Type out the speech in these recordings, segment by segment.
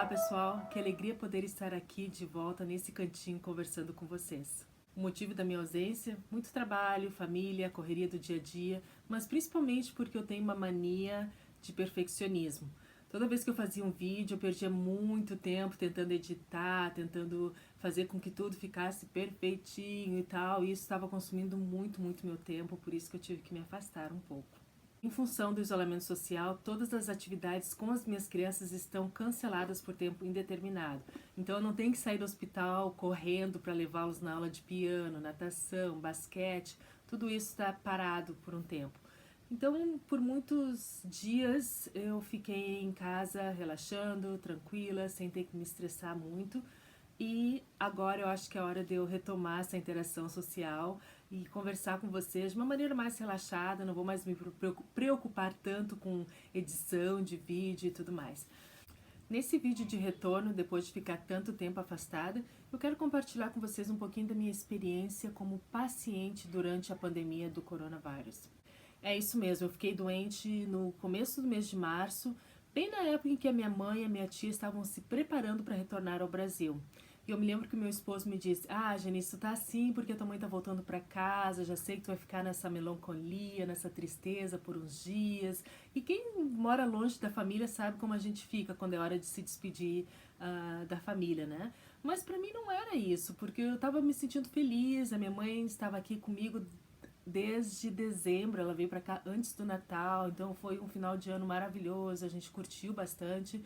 Olá pessoal, que alegria poder estar aqui de volta nesse cantinho conversando com vocês. O motivo da minha ausência? Muito trabalho, família, correria do dia a dia, mas principalmente porque eu tenho uma mania de perfeccionismo. Toda vez que eu fazia um vídeo, eu perdia muito tempo tentando editar, tentando fazer com que tudo ficasse perfeitinho e tal, e isso estava consumindo muito meu tempo, por isso que eu tive que me afastar um pouco. Em função do isolamento social, todas as atividades com as minhas crianças estão canceladas por tempo indeterminado. Então eu não tenho que sair do hospital correndo para levá-los na aula de piano, natação, basquete, tudo isso está parado por um tempo. Então, por muitos dias eu fiquei em casa relaxando, tranquila, sem ter que me estressar muito. E agora eu acho que é hora de eu retomar essa interação social e conversar com vocês de uma maneira mais relaxada, não vou mais me preocupar tanto com edição de vídeo e tudo mais. Nesse vídeo de retorno, depois de ficar tanto tempo afastada, eu quero compartilhar com vocês um pouquinho da minha experiência como paciente durante a pandemia do coronavírus. É isso mesmo, eu fiquei doente no começo do mês de março, bem na época em que a minha mãe e a minha tia estavam se preparando para retornar ao Brasil. E eu me lembro que meu esposo me disse: Janice, tu tá assim porque a tua mãe tá voltando para casa, já sei que tu vai ficar nessa melancolia, nessa tristeza por uns dias. E quem mora longe da família sabe como a gente fica quando é hora de se despedir da família, né? Mas para mim não era isso, porque eu tava me sentindo feliz, a minha mãe estava aqui comigo desde dezembro, ela veio para cá antes do Natal, então foi um final de ano maravilhoso, a gente curtiu bastante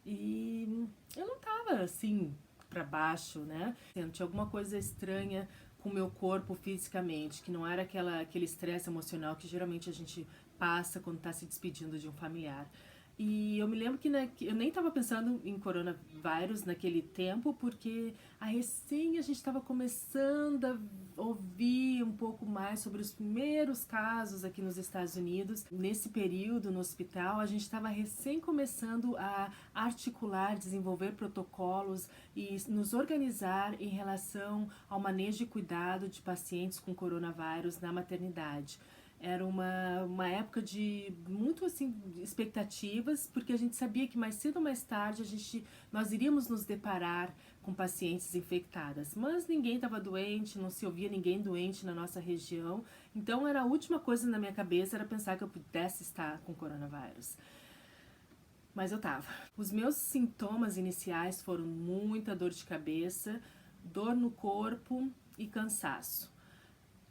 e eu não tava assim para baixo, né? Tinha alguma coisa estranha com o meu corpo fisicamente, que não era aquele estresse emocional que geralmente a gente passa quando tá se despedindo de um familiar. E eu me lembro que eu nem estava pensando em coronavírus naquele tempo, porque a gente estava começando a ouvir um pouco mais sobre os primeiros casos aqui nos Estados Unidos. Nesse período, no hospital, a gente estava recém começando a articular, desenvolver protocolos e nos organizar em relação ao manejo e cuidado de pacientes com coronavírus na maternidade. Era uma época de muito assim expectativas, porque a gente sabia que mais cedo ou mais tarde nós iríamos nos deparar com pacientes infectadas, mas ninguém estava doente, não se ouvia ninguém doente na nossa região, então era a última coisa na minha cabeça era pensar que eu pudesse estar com coronavírus. Mas eu tava. Os meus sintomas iniciais foram muita dor de cabeça, dor no corpo e cansaço.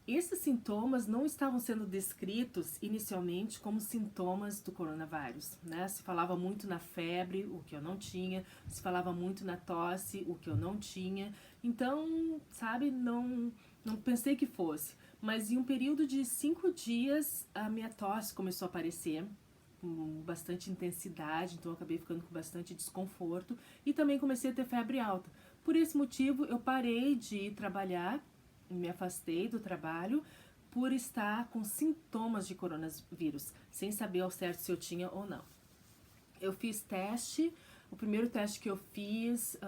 Esses sintomas não estavam sendo descritos inicialmente como sintomas do coronavírus, né? Se falava muito na febre, o que eu não tinha, se falava muito na tosse, o que eu não tinha. Então, sabe, não pensei que fosse. Mas em um período de 5 dias, a minha tosse começou a aparecer com bastante intensidade, então eu acabei ficando com bastante desconforto e também comecei a ter febre alta. Por esse motivo, eu parei de ir trabalhar, me afastei do trabalho por estar com sintomas de coronavírus, sem saber ao certo se eu tinha ou não. Eu fiz teste, o primeiro teste que eu fiz,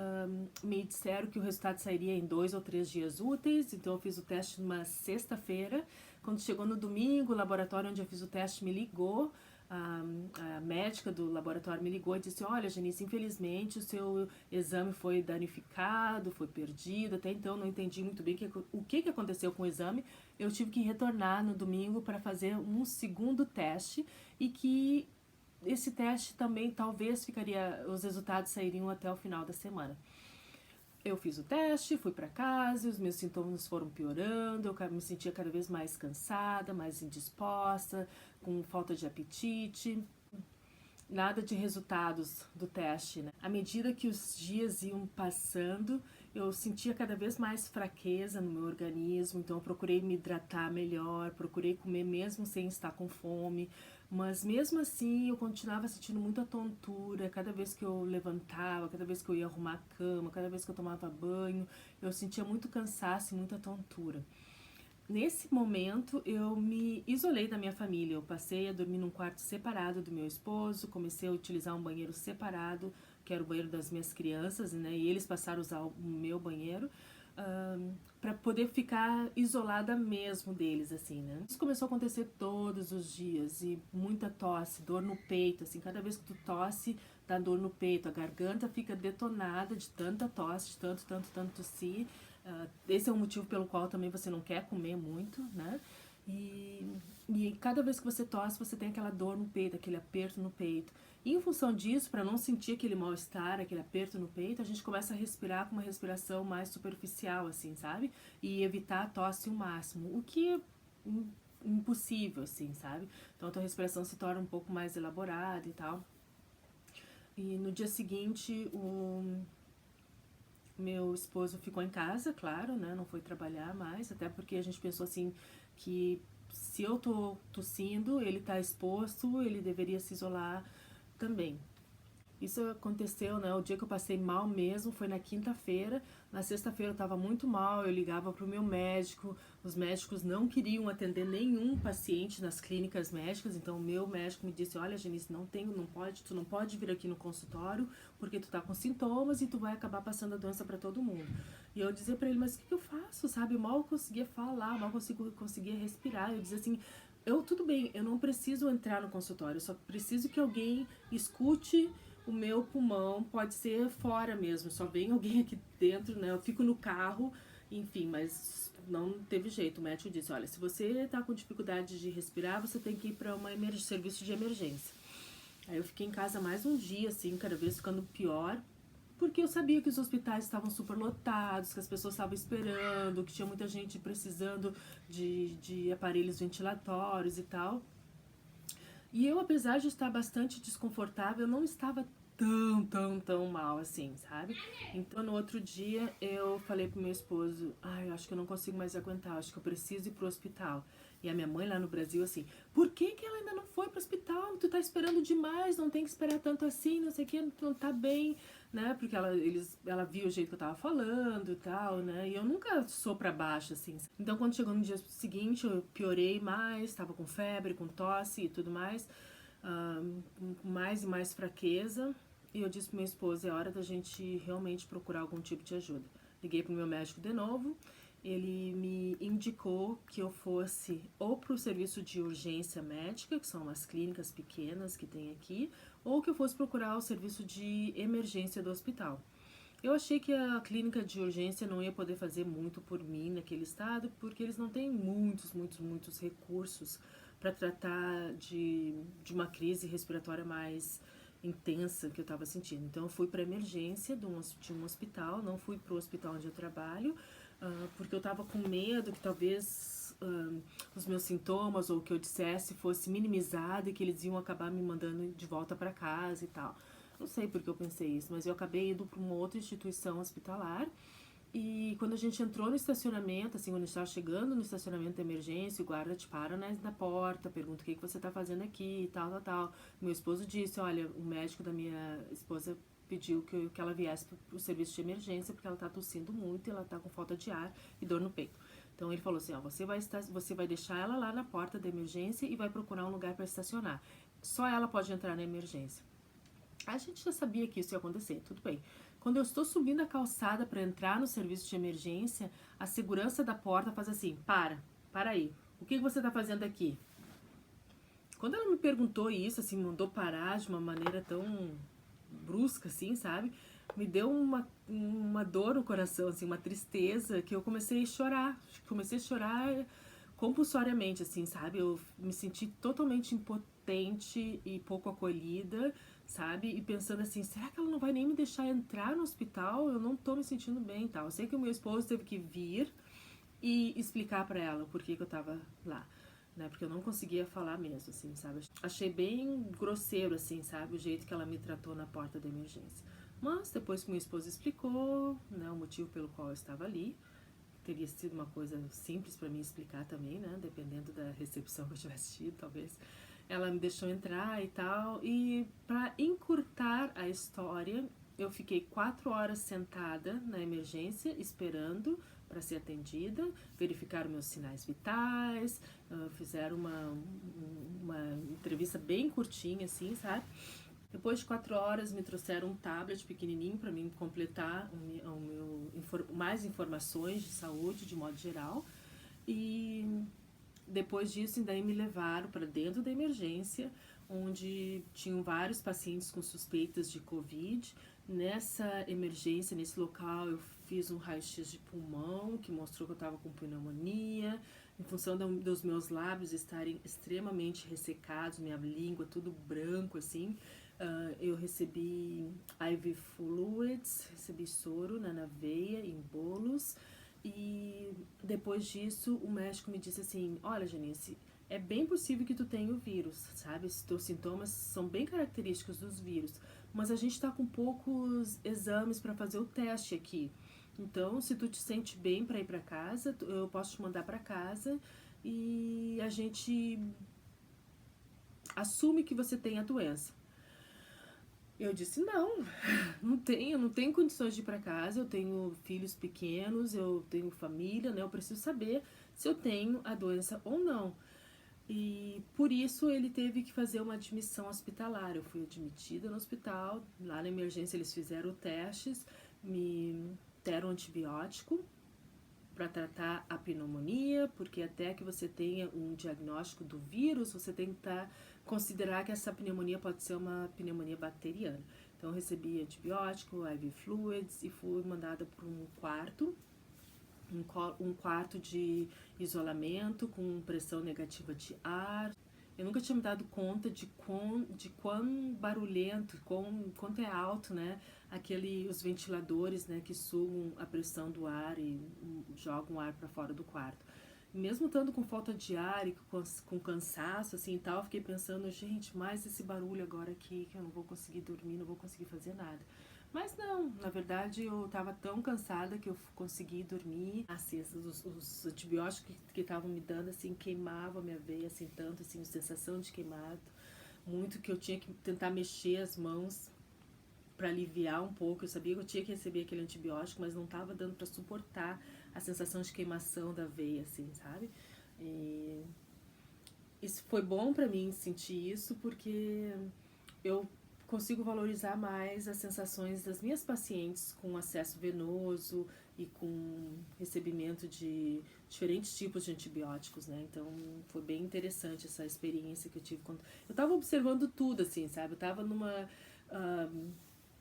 me disseram que o resultado sairia em 2 ou 3 dias úteis, então eu fiz o teste numa sexta-feira. Quando chegou no domingo, o laboratório onde eu fiz o teste me ligou, a médica do laboratório me ligou e disse: olha, Janice, infelizmente o seu exame foi danificado, foi perdido, até então não entendi muito bem o que aconteceu com o exame, eu tive que retornar no domingo para fazer um segundo teste e que esse teste também talvez os resultados sairiam até o final da semana. Eu fiz o teste, fui para casa, os meus sintomas foram piorando, eu me sentia cada vez mais cansada, mais indisposta, com falta de apetite. Nada de resultados do teste, né? À medida que os dias iam passando, eu sentia cada vez mais fraqueza no meu organismo, então eu procurei me hidratar melhor, procurei comer mesmo sem estar com fome, mas mesmo assim eu continuava sentindo muita tontura, cada vez que eu levantava, cada vez que eu ia arrumar a cama, cada vez que eu tomava banho, eu sentia muito cansaço e muita tontura. Nesse momento eu me isolei da minha família, eu passei a dormir num quarto separado do meu esposo, comecei a utilizar um banheiro separado, que era o banheiro das minhas crianças, né, e eles passaram a usar o meu banheiro, para poder ficar isolada mesmo deles, assim, né? Isso começou a acontecer todos os dias, e muita tosse, dor no peito, assim, cada vez que tu tosse, dá dor no peito, a garganta fica detonada de tanta tosse, de tanto tossir. Esse é o motivo pelo qual também você não quer comer muito, né? E cada vez que você tosse, você tem aquela dor no peito, aquele aperto no peito. E em função disso, para não sentir aquele mal-estar, aquele aperto no peito, a gente começa a respirar com uma respiração mais superficial, assim, sabe? E evitar a tosse o máximo, o que é impossível, assim, sabe? Então a tua respiração se torna um pouco mais elaborada e tal. E no dia seguinte, o meu esposo ficou em casa, claro, né? Não foi trabalhar mais, até porque a gente pensou assim que se eu tô tossindo, ele tá exposto, ele deveria se isolar também. Isso aconteceu, né? O dia que eu passei mal mesmo foi na quinta-feira. Na sexta-feira eu estava muito mal, eu ligava para o meu médico. Os médicos não queriam atender nenhum paciente nas clínicas médicas. Então o meu médico me disse: "Olha, Janice, tu não pode vir aqui no consultório porque tu tá com sintomas e tu vai acabar passando a doença para todo mundo". E eu dizia para ele: "Mas o que eu faço, sabe? Mal eu conseguia falar, mal conseguia respirar". Eu dizia assim: tudo bem, eu não preciso entrar no consultório, eu só preciso que alguém escute o meu pulmão, pode ser fora mesmo, só vem alguém aqui dentro, né? Eu fico no carro, enfim, mas não teve jeito. O médico disse: olha, se você tá com dificuldade de respirar, você tem que ir para serviço de emergência. Aí eu fiquei em casa mais um dia, assim, cada vez ficando pior, porque eu sabia que os hospitais estavam super lotados, que as pessoas estavam esperando, que tinha muita gente precisando de aparelhos ventilatórios e tal. E eu, apesar de estar bastante desconfortável, não estava tão mal assim, sabe? Então, no outro dia, eu falei pro meu esposo: ai, eu acho que eu não consigo mais aguentar, acho que eu preciso ir pro hospital. E a minha mãe lá no Brasil, assim: por que ela ainda não foi pro hospital? Tu tá esperando demais, não tem que esperar tanto assim, não sei o que, não tá bem, né? Porque ela viu o jeito que eu tava falando e tal, né? E eu nunca sou pra baixo, assim. Então, quando chegou no dia seguinte, eu piorei mais, tava com febre, com tosse e tudo mais, mais e mais fraqueza. E eu disse pro meu esposo: é hora da gente realmente procurar algum tipo de ajuda. Liguei pro meu médico de novo. Ele me indicou que eu fosse ou para o serviço de urgência médica, que são umas clínicas pequenas que tem aqui, ou que eu fosse procurar o serviço de emergência do hospital. Eu achei que a clínica de urgência não ia poder fazer muito por mim naquele estado, porque eles não têm muitos recursos para tratar de uma crise respiratória mais intensa que eu estava sentindo. Então eu fui para emergência de um hospital, não fui para o hospital onde eu trabalho, porque eu estava com medo que talvez os meus sintomas ou o que eu dissesse fosse minimizado e que eles iam acabar me mandando de volta para casa e tal. Não sei porque eu pensei isso, mas eu acabei indo para uma outra instituição hospitalar. E quando a gente entrou no estacionamento, assim, quando a gente estava chegando no estacionamento de emergência, o guarda te para, né, na porta, pergunta o que você está fazendo aqui e tal. Meu esposo disse: olha, o médico da minha esposa pediu que ela viesse para o serviço de emergência porque ela está tossindo muito e ela está com falta de ar e dor no peito. Então ele falou assim: ó, você vai deixar ela lá na porta da emergência e vai procurar um lugar para estacionar. Só ela pode entrar na emergência. A gente já sabia que isso ia acontecer, tudo bem. Quando eu estou subindo a calçada para entrar no serviço de emergência, a segurança da porta faz assim: para aí, o que você está fazendo aqui? Quando ela me perguntou isso, assim, mandou parar de uma maneira tão brusca, assim, sabe? Me deu uma dor no coração, assim, uma tristeza, que eu comecei a chorar. Comecei a chorar compulsoriamente, assim, sabe? Eu me senti totalmente impotente e pouco acolhida, sabe? E pensando assim: será que ela não vai nem me deixar entrar no hospital? Eu não tô me sentindo bem e tal. Eu sei que o meu esposo teve que vir e explicar pra ela por que eu tava lá, né? Porque eu não conseguia falar mesmo, assim, sabe? Achei bem grosseiro, assim, sabe? O jeito que ela me tratou na porta da emergência. Mas depois que meu esposo explicou, né, o motivo pelo qual eu estava ali, teria sido uma coisa simples para mim explicar também, né? Dependendo da recepção que eu tivesse tido, talvez. Ela me deixou entrar e tal. E para encurtar a história, eu fiquei 4 horas sentada na emergência, esperando para ser atendida. Verificaram meus sinais vitais, fizeram uma entrevista bem curtinha, assim, sabe? Depois de 4 horas me trouxeram um tablet pequenininho para mim completar mais informações de saúde de modo geral. E depois disso daí me levaram para dentro da emergência, onde tinham vários pacientes com suspeitas de Covid. Nessa emergência, nesse local, eu fiz um raio-x de pulmão, que mostrou que eu estava com pneumonia. Em função dos meus lábios estarem extremamente ressecados, minha língua tudo branco assim, eu recebi IV fluids, recebi soro na veia, em bolos. E depois disso, o médico me disse assim, olha, Janice, é bem possível que tu tenha o vírus, sabe? Os teus sintomas são bem característicos dos vírus, mas a gente tá com poucos exames para fazer o teste aqui. Então, se tu te sente bem para ir para casa, eu posso te mandar para casa e a gente assume que você tem a doença. Eu disse, não tenho condições de ir para casa, eu tenho filhos pequenos, eu tenho família, né? Eu preciso saber se eu tenho a doença ou não. E por isso ele teve que fazer uma admissão hospitalar. Eu fui admitida no hospital, lá na emergência eles fizeram testes, me deram antibiótico para tratar a pneumonia, porque até que você tenha um diagnóstico do vírus, você tem que considerar que essa pneumonia pode ser uma pneumonia bacteriana. Então eu recebi antibiótico, IV fluids e fui mandada para um quarto de isolamento com pressão negativa de ar. Eu nunca tinha me dado conta de quão barulhento, quanto é alto, né, os ventiladores, né, que sugam a pressão do ar e jogam o ar para fora do quarto. Mesmo estando com falta de ar e com cansaço, assim, e tal, eu fiquei pensando, gente, mais esse barulho agora aqui, que eu não vou conseguir dormir, não vou conseguir fazer nada. Mas não, na verdade eu tava tão cansada que eu consegui dormir. Assim, os antibióticos que estavam me dando, assim, queimavam a minha veia, assim, tanto, assim, a sensação de queimado. Muito que eu tinha que tentar mexer as mãos para aliviar um pouco. Eu sabia que eu tinha que receber aquele antibiótico, mas não tava dando para suportar a sensação de queimação da veia, assim, sabe? E isso foi bom para mim sentir isso, porque eu consigo valorizar mais as sensações das minhas pacientes com acesso venoso e com recebimento de diferentes tipos de antibióticos, né? Então foi bem interessante essa experiência que eu tive. Eu tava observando tudo, assim, sabe? Eu tava numa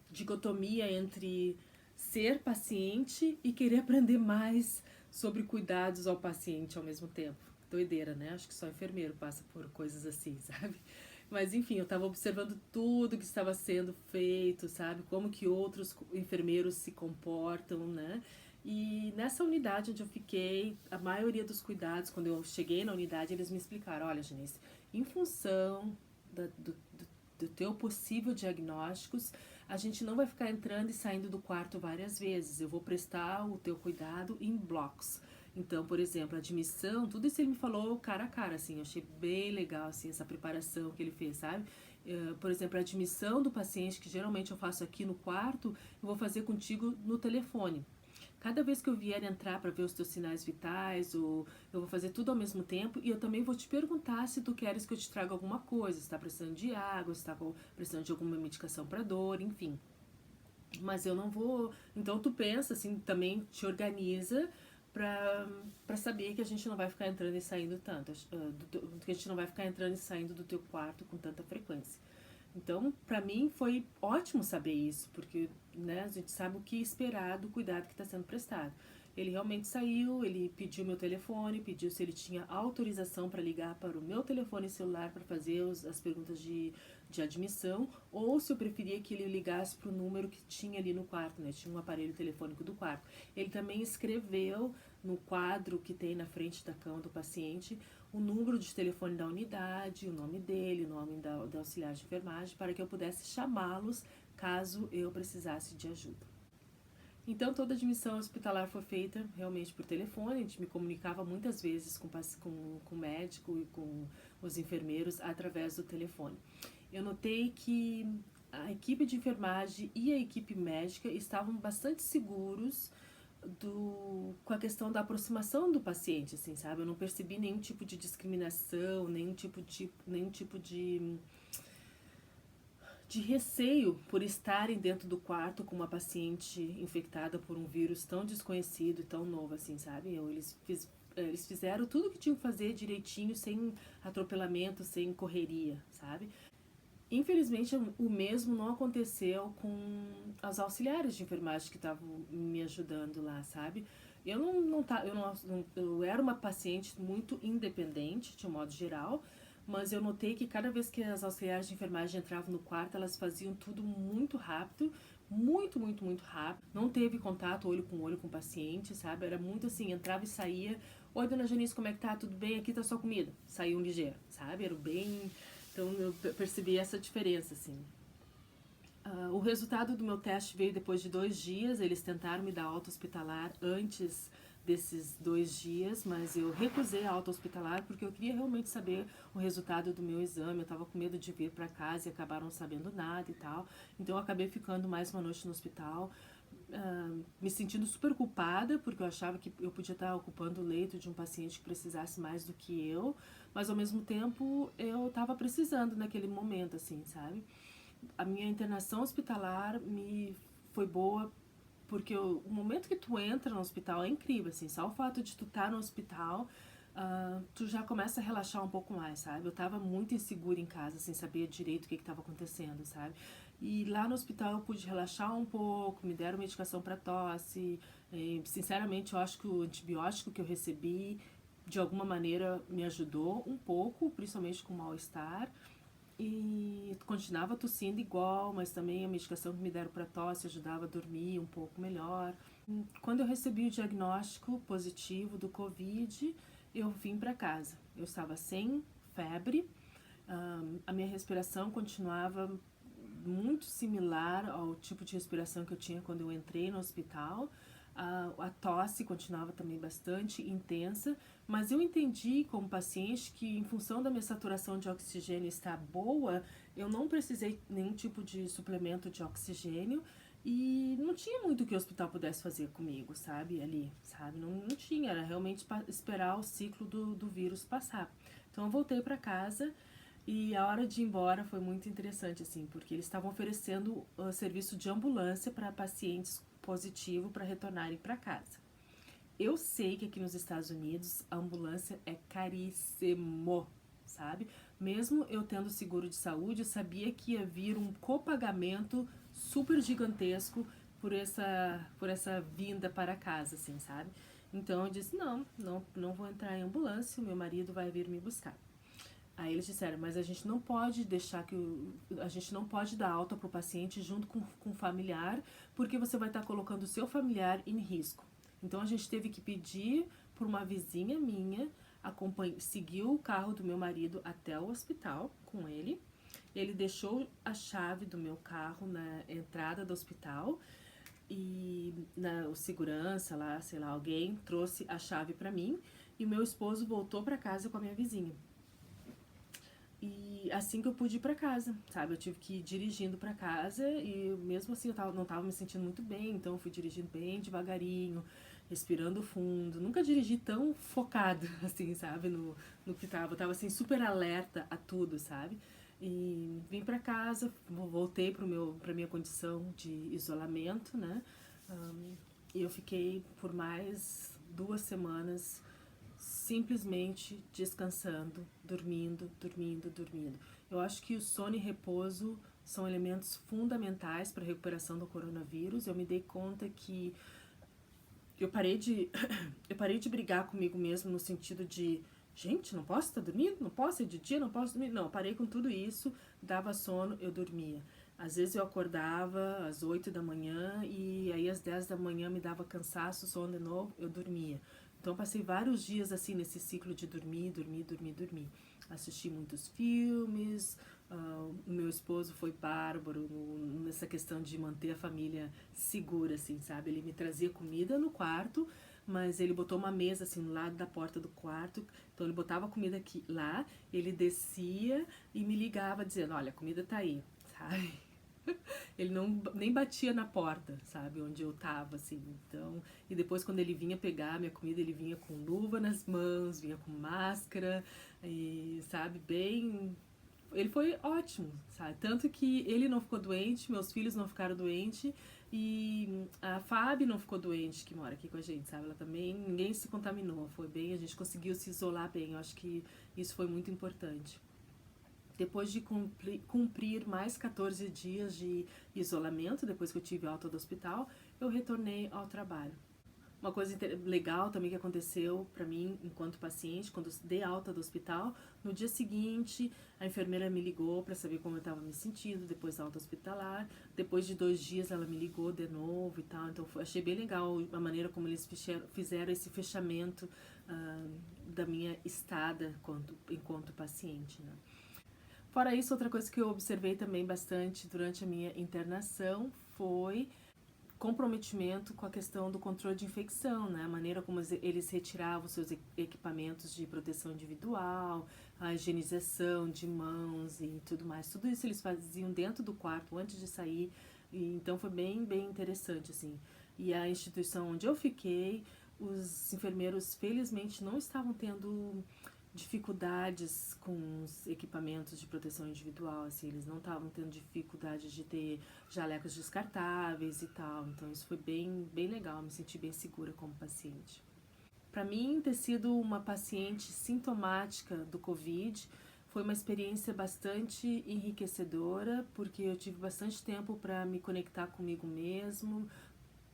dicotomia entre ser paciente e querer aprender mais sobre cuidados ao paciente ao mesmo tempo. Doideira, né? Acho que só enfermeiro passa por coisas assim, sabe? Mas enfim, eu estava observando tudo que estava sendo feito, sabe? Como que outros enfermeiros se comportam, né? E nessa unidade onde eu fiquei, a maioria dos cuidados, quando eu cheguei na unidade, eles me explicaram, olha, Janice, em função do teu possível diagnósticos, a gente não vai ficar entrando e saindo do quarto várias vezes. Eu vou prestar o teu cuidado em blocos. Então, por exemplo, a admissão, tudo isso ele me falou cara a cara, assim, eu achei bem legal, assim, essa preparação que ele fez, sabe? Por exemplo, a admissão do paciente, que geralmente eu faço aqui no quarto, eu vou fazer contigo no telefone. Cada vez que eu vier entrar para ver os teus sinais vitais, ou eu vou fazer tudo ao mesmo tempo, e eu também vou te perguntar se tu queres que eu te traga alguma coisa, se tá precisando de água, se tá precisando de alguma medicação para dor, enfim. Mas eu não vou... Então tu pensa, assim, também te organiza para saber que a gente não vai ficar entrando e saindo tanto, que a gente não vai ficar entrando e saindo do teu quarto com tanta frequência. Então, para mim foi ótimo saber isso, porque, né, a gente sabe o que esperar do cuidado que está sendo prestado. Ele realmente saiu, ele pediu meu telefone, pediu se ele tinha autorização para ligar para o meu telefone celular para fazer as perguntas de admissão, ou se eu preferia que ele ligasse para o número que tinha ali no quarto, né? Tinha um aparelho telefônico do quarto. Ele também escreveu no quadro que tem na frente da cama do paciente o número de telefone da unidade, o nome dele, o nome da auxiliar de enfermagem, para que eu pudesse chamá-los caso eu precisasse de ajuda. Então, toda a admissão hospitalar foi feita realmente por telefone. A gente me comunicava muitas vezes com o médico e com os enfermeiros através do telefone. Eu notei que a equipe de enfermagem e a equipe médica estavam bastante seguros com a questão da aproximação do paciente, assim, sabe? Eu não percebi nenhum tipo de discriminação, nenhum tipo de de receio por estarem dentro do quarto com uma paciente infectada por um vírus tão desconhecido e tão novo assim, sabe? Eles fizeram tudo o que tinham que fazer direitinho, sem atropelamento, sem correria, sabe? Infelizmente, o mesmo não aconteceu com as auxiliares de enfermagem que estavam me ajudando lá, sabe? Eu era uma paciente muito independente, de um modo geral, mas eu notei que cada vez que as auxiliares de enfermagem entravam no quarto, elas faziam tudo muito rápido, muito, muito, muito rápido. Não teve contato olho com o paciente, sabe? Era muito assim, entrava e saía. Oi, dona Janice, como é que tá? Tudo bem? Aqui tá sua comida. Saiu ligeiro, sabe? Era bem... Então eu percebi essa diferença, assim. O resultado do meu teste veio depois de 2 dias. Eles tentaram me dar alta hospitalar antes desses 2 dias, mas eu recusei a alta hospitalar porque eu queria realmente saber o resultado do meu exame. Eu estava com medo de vir para casa e acabaram não sabendo nada e tal. Então eu acabei ficando mais uma noite no hospital, me sentindo super culpada, porque eu achava que eu podia estar ocupando o leito de um paciente que precisasse mais do que eu, mas ao mesmo tempo eu estava precisando naquele momento, assim, sabe? A minha internação hospitalar me foi boa, porque o momento que tu entra no hospital é incrível, assim, só o fato de tu estar no hospital, tu já começa a relaxar um pouco mais, sabe? Eu tava muito insegura em casa, sem saber direito o que estava acontecendo, sabe? E lá no hospital eu pude relaxar um pouco, me deram medicação para tosse, sinceramente eu acho que o antibiótico que eu recebi, de alguma maneira me ajudou um pouco, principalmente com mal-estar, e continuava tossindo igual, mas também a medicação que me deram para tosse ajudava a dormir um pouco melhor. Quando eu recebi o diagnóstico positivo do Covid, eu vim para casa. Eu estava sem febre, a minha respiração continuava muito similar ao tipo de respiração que eu tinha quando eu entrei no hospital. A tosse continuava também bastante intensa, mas eu entendi como paciente que, em função da minha saturação de oxigênio estar boa, eu não precisei nenhum tipo de suplemento de oxigênio e não tinha muito que o hospital pudesse fazer comigo, sabe, ali, sabe, não tinha, era realmente esperar o ciclo do vírus passar. Então eu voltei para casa e a hora de ir embora foi muito interessante, assim, porque eles estavam oferecendo serviço de ambulância para pacientes positivos para retornarem para casa. Eu sei que aqui nos Estados Unidos a ambulância é caríssimo, sabe? Mesmo eu tendo seguro de saúde, eu sabia que ia vir um copagamento super gigantesco por essa vinda para casa, assim, sabe? Então eu disse, não vou entrar em ambulância, o meu marido vai vir me buscar. Aí eles disseram, mas a gente não pode deixar a gente não pode dar alta para o paciente junto com o familiar, porque você vai estar colocando o seu familiar em risco. Então a gente teve que pedir por uma vizinha minha, seguiu o carro do meu marido até o hospital com ele. Ele deixou a chave do meu carro na entrada do hospital e o segurança lá, sei lá, alguém trouxe a chave para mim e o meu esposo voltou para casa com a minha vizinha. E assim que eu pude ir pra casa, sabe? Eu tive que ir dirigindo pra casa e mesmo assim não tava me sentindo muito bem, então eu fui dirigindo bem devagarinho, respirando fundo. Nunca dirigi tão focado, assim, sabe? No que tava. Eu tava assim super alerta a tudo, sabe? E vim pra casa, voltei pra minha condição de isolamento, né? E eu fiquei por mais 2 semanas simplesmente descansando, dormindo. Eu acho que o sono e repouso são elementos fundamentais para a recuperação do coronavírus. Eu me dei conta que eu parei de brigar comigo mesmo no sentido de, gente, não posso estar dormindo, não posso ir de dia, não posso dormir. Não, eu parei com tudo isso, dava sono, eu dormia. Às vezes eu acordava às 8 da manhã e aí às 10 da manhã me dava cansaço, sono de novo, eu dormia. Então passei vários dias assim nesse ciclo de dormir. Assisti muitos filmes, o meu esposo foi bárbaro nessa questão de manter a família segura, assim, sabe? Ele me trazia comida no quarto, mas ele botou uma mesa assim no lado da porta do quarto, então ele botava a comida lá, ele descia e me ligava dizendo, olha, a comida tá aí, sabe? Ele nem batia na porta, sabe, onde eu tava, assim, então... E depois, quando ele vinha pegar a minha comida, ele vinha com luva nas mãos, vinha com máscara, e, sabe, bem... ele foi ótimo, sabe? Tanto que ele não ficou doente, meus filhos não ficaram doentes e a Fábio não ficou doente, que mora aqui com a gente, sabe? Ela também, ninguém se contaminou, foi bem, a gente conseguiu se isolar bem, eu acho que isso foi muito importante. Depois de cumprir mais 14 dias de isolamento, depois que eu tive alta do hospital, eu retornei ao trabalho. Uma coisa legal também que aconteceu para mim enquanto paciente, quando eu dei alta do hospital, no dia seguinte a enfermeira me ligou para saber como eu estava me sentindo depois da alta hospitalar. Depois de 2 dias ela me ligou de novo e tal, então achei bem legal a maneira como eles fizeram esse fechamento da minha estada enquanto paciente, né? Fora isso, outra coisa que eu observei também bastante durante a minha internação foi comprometimento com a questão do controle de infecção, né? A maneira como eles retiravam seus equipamentos de proteção individual, a higienização de mãos e tudo mais. Tudo isso eles faziam dentro do quarto antes de sair, e então foi bem interessante, assim. E a instituição onde eu fiquei, os enfermeiros felizmente não estavam tendo dificuldades com os equipamentos de proteção individual, assim, eles não estavam tendo dificuldades de ter jalecos descartáveis e tal, então isso foi bem legal, me senti bem segura como paciente. Para mim, ter sido uma paciente sintomática do Covid foi uma experiência bastante enriquecedora, porque eu tive bastante tempo para me conectar comigo mesmo,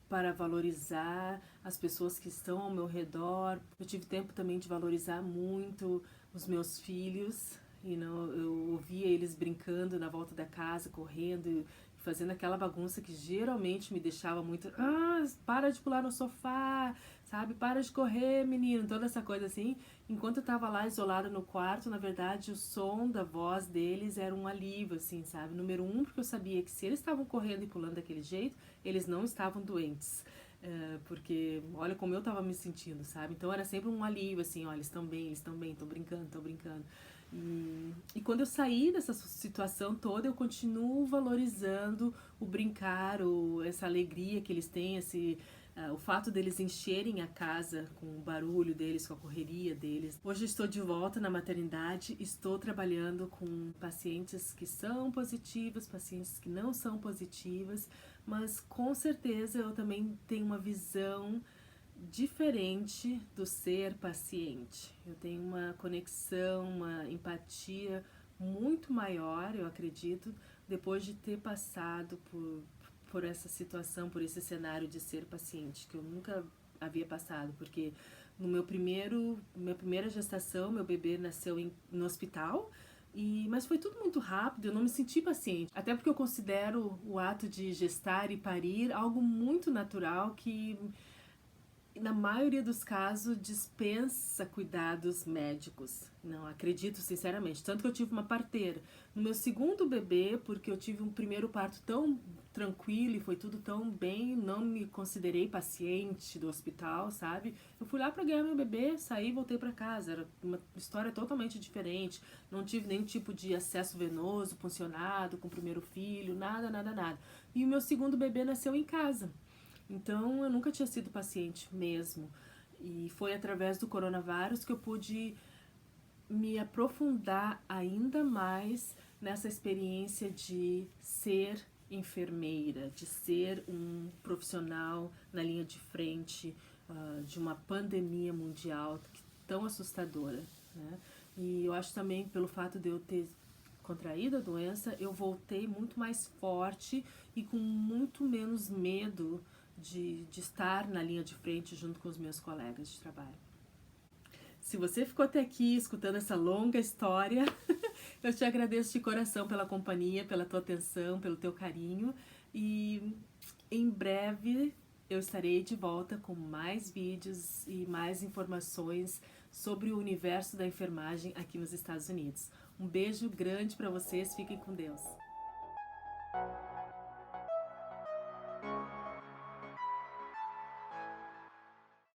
para valorizar as pessoas que estão ao meu redor. Eu tive tempo também de valorizar muito os meus filhos. Eu ouvia eles brincando na volta da casa, correndo e fazendo aquela bagunça que geralmente me deixava muito... para de pular no sofá, sabe? Para de correr, menino. Toda essa coisa assim. Enquanto eu tava lá isolada no quarto, na verdade, o som da voz deles era um alívio, assim, sabe? Número 1, porque eu sabia que se eles estavam correndo e pulando daquele jeito, eles não estavam doentes. Porque olha como eu tava me sentindo, sabe? Então era sempre um alívio, assim, olha, eles estão bem, estão brincando. E quando eu saí dessa situação toda, eu continuo valorizando o brincar, essa alegria que eles têm, o fato deles encherem a casa com o barulho deles, com a correria deles. Hoje eu estou de volta na maternidade, estou trabalhando com pacientes que são positivas, pacientes que não são positivas, mas com certeza eu também tenho uma visão diferente do ser paciente. Eu tenho uma conexão, uma empatia muito maior, eu acredito, depois de ter passado por essa situação, por esse cenário de ser paciente, que eu nunca havia passado, porque minha primeira gestação, meu bebê nasceu no hospital, mas foi tudo muito rápido, eu não me senti paciente. Até porque eu considero o ato de gestar e parir algo muito natural que, na maioria dos casos, dispensa cuidados médicos. Não acredito sinceramente. Tanto que eu tive uma parteira. No meu segundo bebê, porque eu tive um primeiro parto tão tranquilo e foi tudo tão bem, não me considerei paciente do hospital, sabe? Eu fui lá para ganhar meu bebê, saí e voltei para casa. Era uma história totalmente diferente. Não tive nenhum tipo de acesso venoso, puncionado com o primeiro filho, nada. E o meu segundo bebê nasceu em casa. Então, eu nunca tinha sido paciente mesmo. E foi através do coronavírus que eu pude me aprofundar ainda mais nessa experiência de ser enfermeira, de ser um profissional na linha de frente de uma pandemia mundial tão assustadora, né? E eu acho também, pelo fato de eu ter contraído a doença, eu voltei muito mais forte e com muito menos medo de estar na linha de frente junto com os meus colegas de trabalho. Se você ficou até aqui escutando essa longa história, eu te agradeço de coração pela companhia, pela tua atenção, pelo teu carinho, e em breve eu estarei de volta com mais vídeos e mais informações sobre o universo da enfermagem aqui nos Estados Unidos. Um beijo grande para vocês, fiquem com Deus.